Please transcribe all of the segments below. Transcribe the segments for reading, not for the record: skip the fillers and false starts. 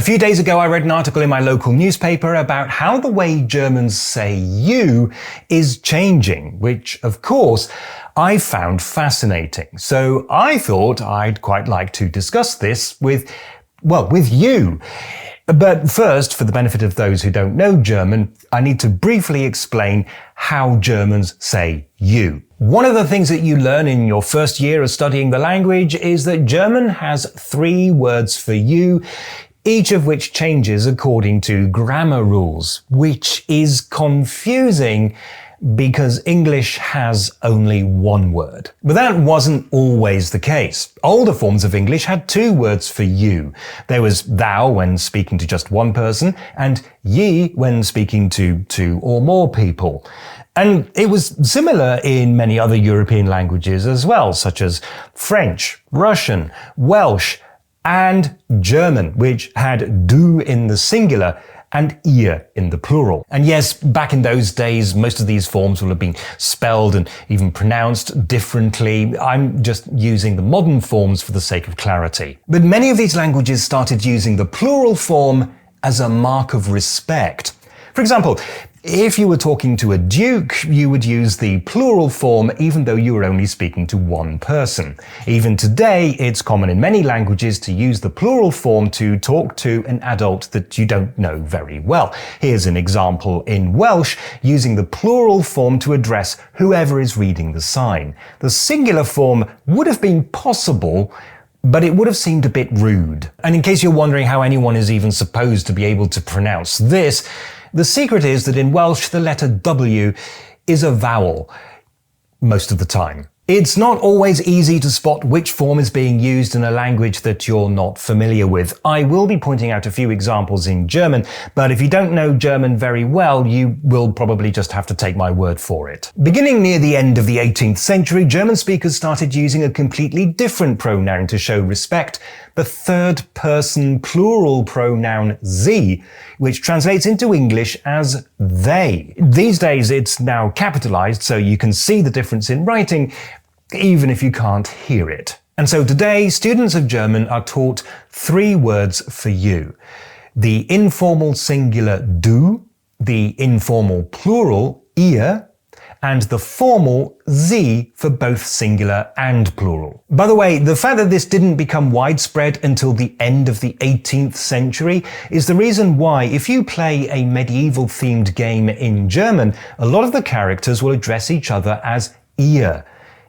A few days ago, I read an article in my local newspaper about how the way Germans say you is changing, which, of course, I found fascinating. So I thought I'd quite like to discuss this with you. But first, for the benefit of those who don't know German, I need to briefly explain how Germans say you. One of the things that you learn in your first year of studying the language is that German has 3 words for you, each of which changes according to grammar rules, which is confusing because English has only 1 word. But that wasn't always the case. Older forms of English had 2 words for you. There was thou when speaking to just one person, and ye when speaking to 2 or more people. And it was similar in many other European languages as well, such as French, Russian, Welsh, and German, which had du in the singular and ihr in the plural. And yes, back in those days, most of these forms will have been spelled and even pronounced differently. I'm just using the modern forms for the sake of clarity. But many of these languages started using the plural form as a mark of respect. For example, if you were talking to a duke, you would use the plural form even though you were only speaking to one person. Even today, it's common in many languages to use the plural form to talk to an adult that you don't know very well. Here's an example in Welsh, using the plural form to address whoever is reading the sign. The singular form would have been possible, but it would have seemed a bit rude. And in case you're wondering how anyone is even supposed to be able to pronounce this, the secret is that in Welsh, the letter W is a vowel most of the time. It's not always easy to spot which form is being used in a language that you're not familiar with. I will be pointing out a few examples in German, but if you don't know German very well, you will probably just have to take my word for it. Beginning near the end of the 18th century, German speakers started using a completely different pronoun to show respect, the third-person plural pronoun sie, which translates into English as they. These days, it's now capitalized, so you can see the difference in writing, even if you can't hear it. And so today, students of German are taught 3 words for you: the informal singular du, the informal plural ihr, and the formal sie for both singular and plural. By the way, the fact that this didn't become widespread until the end of the 18th century is the reason why, if you play a medieval-themed game in German, a lot of the characters will address each other as ihr.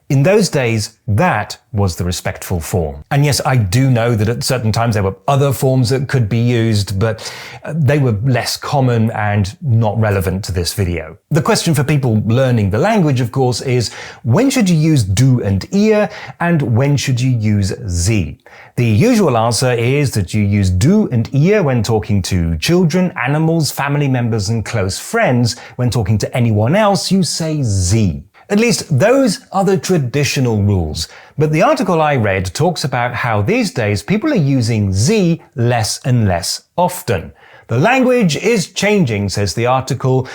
In those days, that was the respectful form. And yes, I do know that at certain times there were other forms that could be used, but they were less common and not relevant to this video. The question for people learning the language, of course, is when should you use du and ihr, and when should you use sie? The usual answer is that you use du and ihr when talking to children, animals, family members, and close friends. When talking to anyone else, you say sie. At least those are the traditional rules. But the article I read talks about how these days people are using sie less and less often. The language is changing, says the article,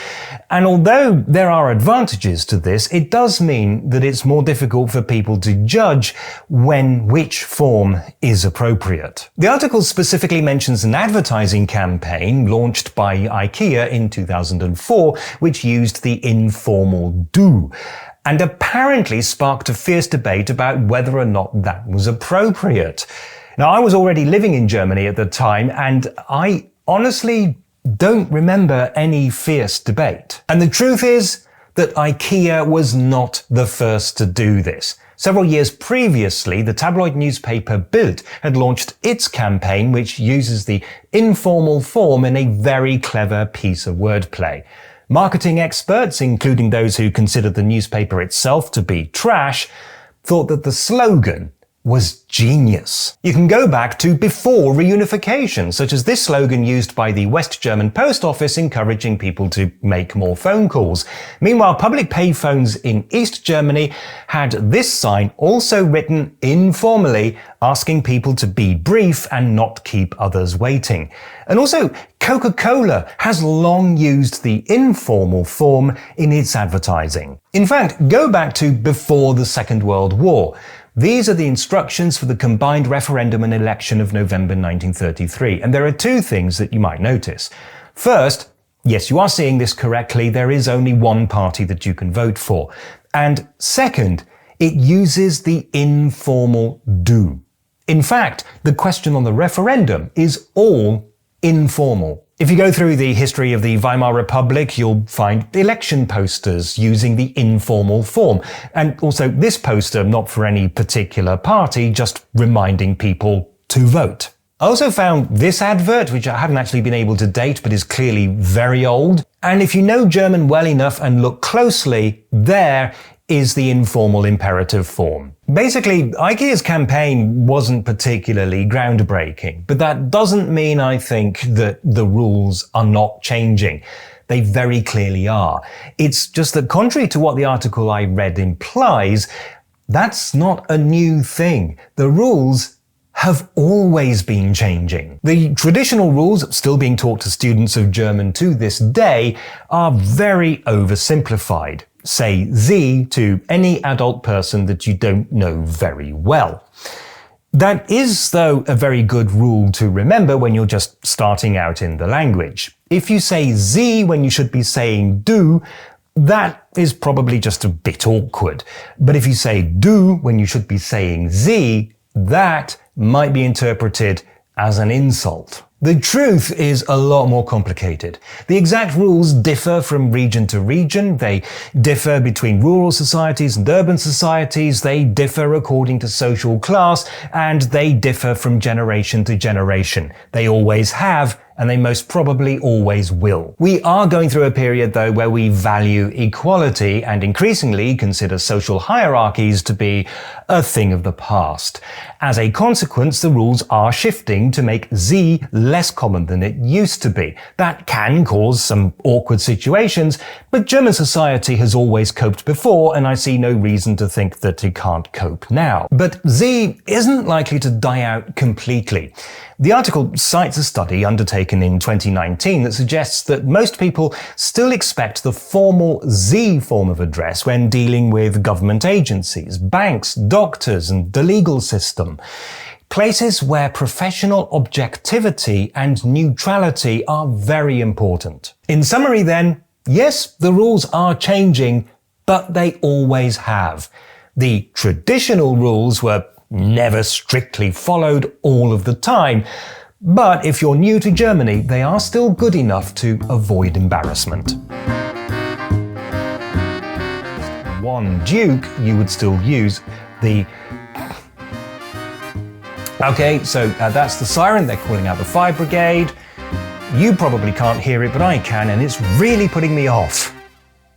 and although there are advantages to this, it does mean that it's more difficult for people to judge which form is appropriate. The article specifically mentions an advertising campaign launched by IKEA in 2004, which used the informal du, and apparently sparked a fierce debate about whether or not that was appropriate. Now, I was already living in Germany at the time, and I honestly don't remember any fierce debate. And the truth is that IKEA was not the first to do this. Several years previously, the tabloid newspaper Bild had launched its campaign, which uses the informal form in a very clever piece of wordplay. Marketing experts, including those who considered the newspaper itself to be trash, thought that the slogan was genius. You can go back to before reunification, such as this slogan used by the West German Post Office encouraging people to make more phone calls. Meanwhile, public payphones in East Germany had this sign also written informally, asking people to be brief and not keep others waiting. And also, Coca-Cola has long used the informal form in its advertising. In fact, go back to before the Second World War. These are the instructions for the combined referendum and election of November 1933, and there are two things that you might notice. First, yes, you are seeing this correctly, there is only one party that you can vote for. And second, it uses the informal do. In fact, the question on the referendum is all informal. If you go through the history of the Weimar Republic, you'll find election posters using the informal form. And also this poster, not for any particular party, just reminding people to vote. I also found this advert, which I haven't actually been able to date, but is clearly very old. And if you know German well enough and look closely, there is the informal imperative form. Basically, IKEA's campaign wasn't particularly groundbreaking, but that doesn't mean I think that the rules are not changing. They very clearly are. It's just that contrary to what the article I read implies, that's not a new thing. The rules have always been changing. The traditional rules, still being taught to students of German to this day, are very oversimplified. Say Sie to any adult person that you don't know very well. That is, though, a very good rule to remember when you're just starting out in the language. If you say Sie when you should be saying du, that is probably just a bit awkward. But if you say du when you should be saying Sie, that might be interpreted as an insult. The truth is a lot more complicated. The exact rules differ from region to region, they differ between rural societies and urban societies, they differ according to social class, and they differ from generation to generation. They always have, and they most probably always will. We are going through a period, though, where we value equality and increasingly consider social hierarchies to be a thing of the past. As a consequence, the rules are shifting to make Sie less common than it used to be. That can cause some awkward situations, but German society has always coped before, and I see no reason to think that it can't cope now. But Sie isn't likely to die out completely. The article cites a study undertaken in 2019 that suggests that most people still expect the formal Sie form of address when dealing with government agencies, banks, doctors, and the legal system. Places where professional objectivity and neutrality are very important. In summary then, yes, the rules are changing, but they always have. The traditional rules were never strictly followed all of the time, but if you're new to Germany, they are still good enough to avoid embarrassment. One duke, you would still use the... Okay, so that's the siren, they're calling out the fire brigade. You probably can't hear it, but I can, and it's really putting me off.